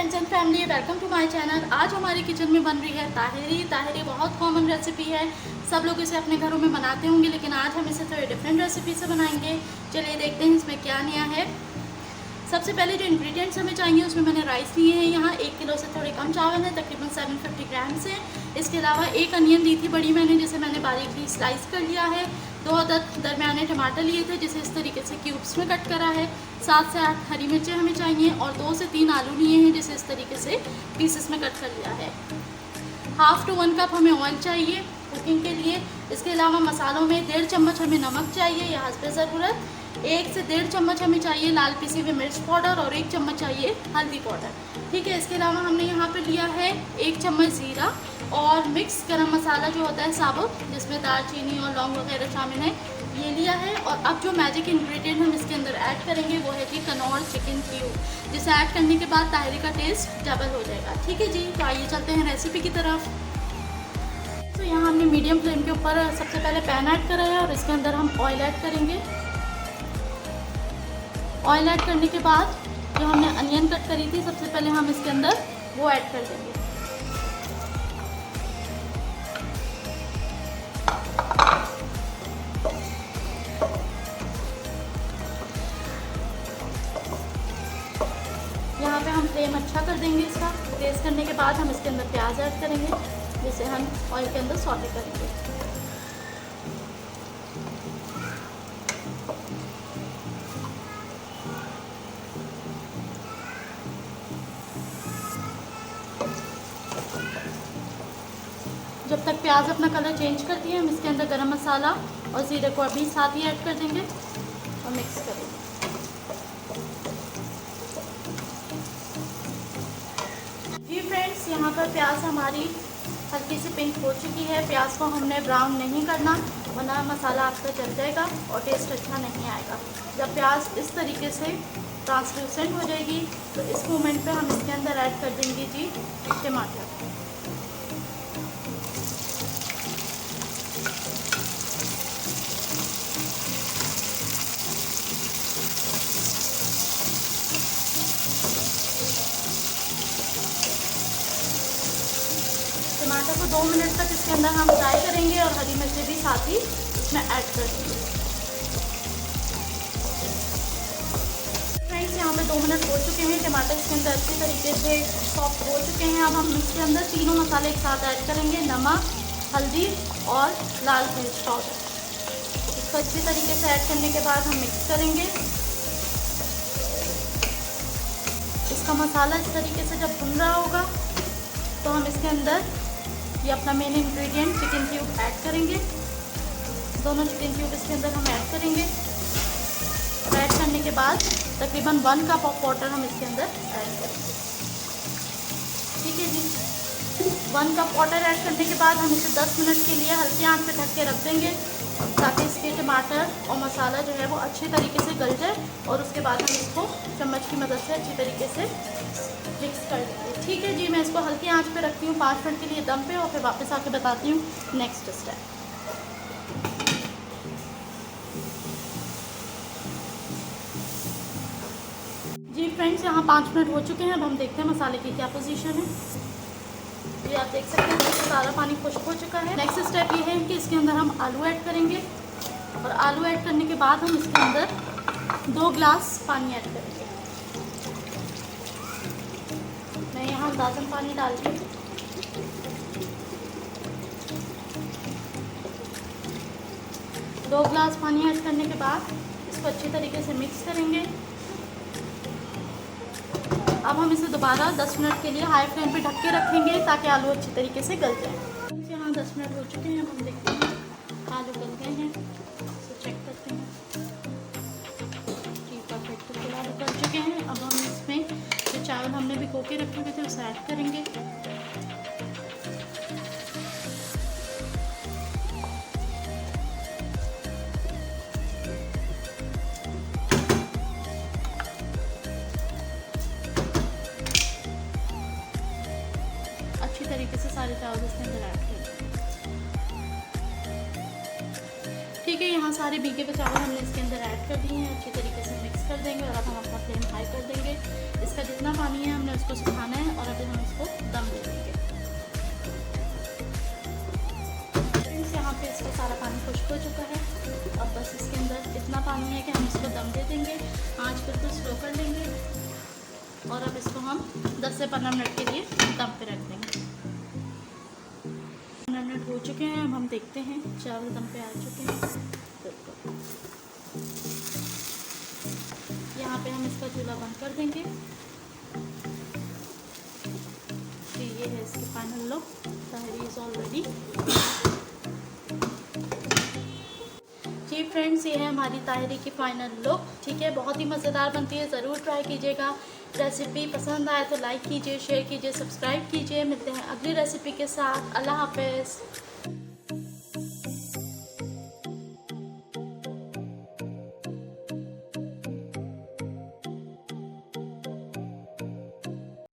Friends and family, welcome to my channel. आज हमारी kitchen में बन रही है ताहिरी। ताहिरी बहुत कॉमन रेसिपी है, सब लोग इसे अपने घरों में बनाते होंगे, लेकिन आज हम इसे थोड़ी डिफरेंट रेसिपी से बनाएंगे। चलिए देखते हैं इसमें क्या नया है। सबसे पहले जो इंग्रेडिएंट्स हमें चाहिए उसमें मैंने राइस लिए हैं। यहाँ 1 किलो से थोड़े कम चावल है, तकरीबन 750 ग्राम्स है। इसके अलावा 1 अनियन ली थी बड़ी मैंने, जिसे मैंने बारीकली स्लाइस कर लिया है। 2 दरमियाने टमाटर लिए थे, जिसे इस तरीके से क्यूब्स में कट करा है। 7 से 8 हरी मिर्चें हमें चाहिए और 2 से 3 आलू लिए हैं, जिसे इस तरीके से पीसेस में कट कर लिया है। 1/2 to 1 कप हमें ऑयल चाहिए कुकिंग के लिए। इसके अलावा मसालों में 1.5 चम्मच हमें नमक चाहिए या हस्बे ज़रूरत। 1 से 1.5 चम्मच हमें चाहिए लाल पिसी हुई मिर्च पाउडर और 1 चम्मच चाहिए हल्दी पाउडर। ठीक है, इसके अलावा हमने यहाँ पे लिया है 1 चम्मच ज़ीरा और मिक्स गरम मसाला जो होता है साबुत, जिसमें दालचीनी और लौंग वगैरह शामिल है, ये लिया है। और अब जो मैजिक इंग्रेडिएंट हम इसके अंदर ऐड करेंगे वो है जी कनौर चिकन क्यूब, जिसे ऐड करने के बाद ताहिरी का टेस्ट डबल हो जाएगा। ठीक है जी, तो आइए चलते हैं रेसिपी की तरफ। तो यहाँ हमने मीडियम फ्लेम के ऊपर सबसे पहले पैन ऐड करा है और इसके अंदर हम ऑयल ऐड करेंगे। ऑयल ऐड करने के बाद जो हमने अनियन कट करी थी सबसे पहले हम इसके अंदर वो ऐड कर देंगे। यहाँ पे हम फ्लेम अच्छा कर देंगे इसका। रेस करने के बाद हम इसके अंदर प्याज ऐड करेंगे, जिसे हम ऑयल के अंदर सौटे करेंगे। जब तक प्याज अपना कलर चेंज करती है हम इसके अंदर गरम मसाला और ज़ीरे को अभी साथ ही ऐड कर देंगे और मिक्स करेंगे। जी फ्रेंड्स, यहाँ पर प्याज हमारी हल्की सी पिंक हो चुकी है। प्याज को हमने ब्राउन नहीं करना, वरना मसाला आपका जल जाएगा और टेस्ट अच्छा नहीं आएगा। जब प्याज इस तरीके से ट्रांसलूसेंट हो जाएगी तो इस मोमेंट पे हम इसके अंदर ऐड कर देंगे जी टमाटर। टमाटर को 2 मिनट तक इसके अंदर हम फ्राई करेंगे और हरी मिर्चें भी साथ ही इसमें ऐड कर देंगे। फ्रेंड्स, यहाँ पे 2 मिनट हो चुके हैं, टमाटर इसके अंदर अच्छी तरीके से सॉफ्ट हो चुके हैं। अब हम इसके अंदर तीनों मसाले एक साथ ऐड करेंगे, नमक, हल्दी और लाल मिर्च पाउडर। इसको अच्छी तरीके से ऐड करने के बाद हम मिक्स करेंगे। इसका मसाला इस तरीके से जब भुन रहा होगा तो हम इसके अंदर ये अपना main ingredient chicken cube add करेंगे। दोनों चिकन क्यूब इसके अंदर हम ऐड करेंगे। ऐड करने के बाद तकरीबन 1 कप ऑफ वाटर हम इसके अंदर ऐड करेंगे। ठीक है जी, 1 कप वाटर ऐड करने के बाद हम इसे 10 मिनट के लिए हल्की आंच पे ढक के रख देंगे, ताकि इसके टमाटर और मसाला जो है वो अच्छे तरीके से गल जाए। और उसके बाद हम इसको चम्मच की मदद से अच्छी तरीके से मिक्स कर देंगे। ठीक है जी, मैं इसको हल्की आंच पे रखती हूँ 5 मिनट के लिए दम पे, और फिर वापस आके बताती हूँ नेक्स्ट स्टेप। जी फ्रेंड्स, यहाँ 5 मिनट हो चुके हैं। अब हम देखते हैं मसाले की क्या पोजीशन है। ये आप देख सकते हैं कि सारा पानी खुश्क हो चुका है। नेक्स्ट स्टेप ये है कि इसके अंदर हम आलू ऐड करेंगे और आलू ऐड करने के बाद हम इसके अंदर 2 ग्लास पानी ऐड करेंगे। मैं यहाँ अंदाज़न पानी डाल रही हूँ। दो ग्लास पानी ऐड करने के बाद इसको अच्छी तरीके से मिक्स करेंगे। अब हम इसे दोबारा 10 मिनट के लिए हाई फ्लेम पे ढक के रखेंगे, ताकि आलू अच्छी तरीके से गल जाए। यहाँ 10 मिनट हो चुके हैं। अब हम देखते हैं आलू गल गए हैं, तो चेक करते हैं। जी परफेक्ट, बिल्कुल आलू गल चुके हैं। अब हम इसमें जो चावल हमने भिगो के रखे हुए थे उसे ऐड करेंगे। अच्छी तरीके से सारे चावल इसके अंदर ऐड कर देंगे। ठीक है, यहाँ सारे भीगे हुए चावल हमने इसके अंदर ऐड कर दिए हैं। अच्छी तरीके से मिक्स कर देंगे और अब हम अपना फ्लेम हाई कर देंगे। इसका जितना पानी है हमने उसको सुखाना है और अभी हम इसको दम दे देंगे। फ्रेंड्स यहाँ पे इसका सारा पानी खुश्क हो चुका है। अब बस इसके अंदर इतना पानी है कि हम इसको दम दे देंगे। आँच बिल्कुल स्लो कर लेंगे और अब इसको हम 10 से 15 मिनट के लिए दम पे रख देंगे। 15 मिनट हो चुके हैं। अब हम देखते हैं चावल दम पे आ चुके हैं। यहाँ पे हम इसका चूल्हा बंद कर देंगे। तो ये है इसकी final look. Tahiri is all ready. जी फ्रेंड्स, ये है हमारी ताहिरी की फ़ाइनल लुक। ठीक है, बहुत ही मज़ेदार बनती है, ज़रूर ट्राई कीजिएगा। रेसिपी पसंद आए तो लाइक कीजिए, शेयर कीजिए, सब्सक्राइब कीजिए। मिलते हैं अगली रेसिपी के साथ। अल्लाह हाफ़िज़।